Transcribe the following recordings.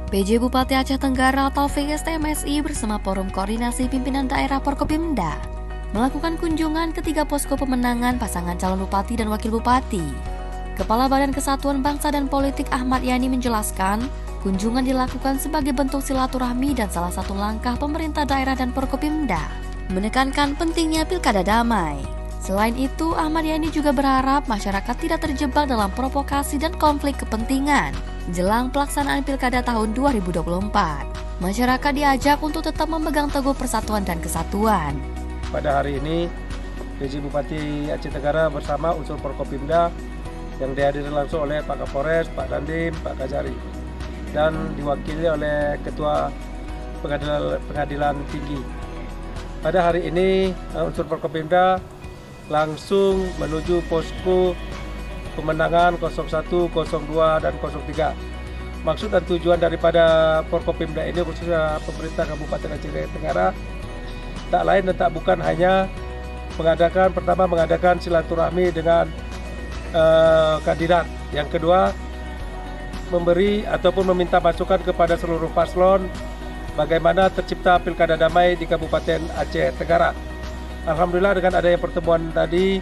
PJ Bupati Aceh Tenggara Taufik STMSI bersama Forum Koordinasi Pimpinan Daerah Forkopimda melakukan kunjungan ke 3 posko pemenangan pasangan calon bupati dan wakil bupati. Kepala Badan Kesatuan Bangsa dan Politik Ahmad Yani menjelaskan, kunjungan dilakukan sebagai bentuk silaturahmi dan salah satu langkah pemerintah daerah dan Forkopimda menekankan pentingnya pilkada damai. Selain itu, Ahmad Yani juga berharap masyarakat tidak terjebak dalam provokasi dan konflik kepentingan jelang pelaksanaan pilkada tahun 2024. Masyarakat diajak untuk tetap memegang teguh persatuan dan kesatuan. Pada hari ini, PJ Bupati Aceh Tenggara bersama unsur Forkopimda yang dihadiri langsung oleh Pak Kapolres, Pak Dandim, Pak Kajari, dan diwakili oleh Ketua Pengadilan Tinggi. Pada hari ini, unsur Forkopimda langsung menuju posko pemenangan 01, 02, dan 03. Maksud dan tujuan daripada Forkopimda ini, khususnya pemerintah Kabupaten Aceh Tenggara, tak lain dan tak bukan hanya mengadakan silaturahmi dengan kandidat. Yang kedua, memberi ataupun meminta masukan kepada seluruh paslon bagaimana tercipta pilkada damai di Kabupaten Aceh Tenggara. Alhamdulillah dengan adanya pertemuan tadi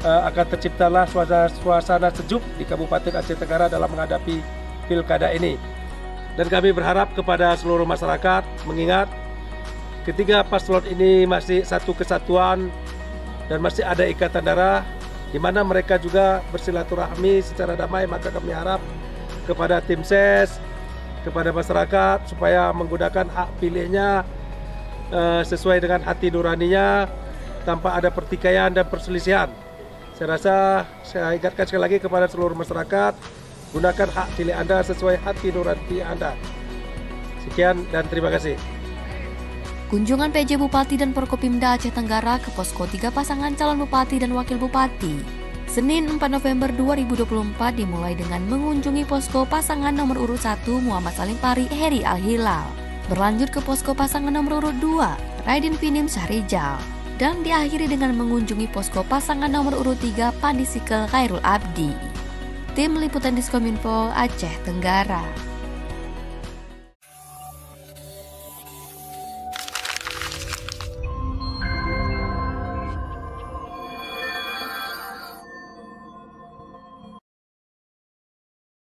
akan terciptalah suasana sejuk di Kabupaten Aceh Tenggara dalam menghadapi pilkada ini. Dan kami berharap kepada seluruh masyarakat mengingat ketiga paslon ini masih satu kesatuan dan masih ada ikatan darah di mana mereka juga bersilaturahmi secara damai. Maka kami harap kepada tim ses, kepada masyarakat supaya menggunakan hak pilihnya sesuai dengan hati nuraninya tanpa ada pertikaian dan perselisihan. Saya rasa saya ingatkan sekali lagi kepada seluruh masyarakat, gunakan hak pilih Anda sesuai hati nurani Anda. Sekian dan terima kasih. Kunjungan PJ Bupati dan Forkopimda Aceh Tenggara ke posko 3 pasangan calon bupati dan wakil bupati Senin 4 November 2024 dimulai dengan mengunjungi posko pasangan nomor urut 1 Muhammad Salim Pari Heri Al-Hilal, berlanjut ke posko pasangan nomor urut 2 Raidin Finim Syahrijal, dan diakhiri dengan mengunjungi posko pasangan nomor urut 3 Pandi Sikel Khairul Abdi. Tim Liputan Diskominfo Aceh Tenggara.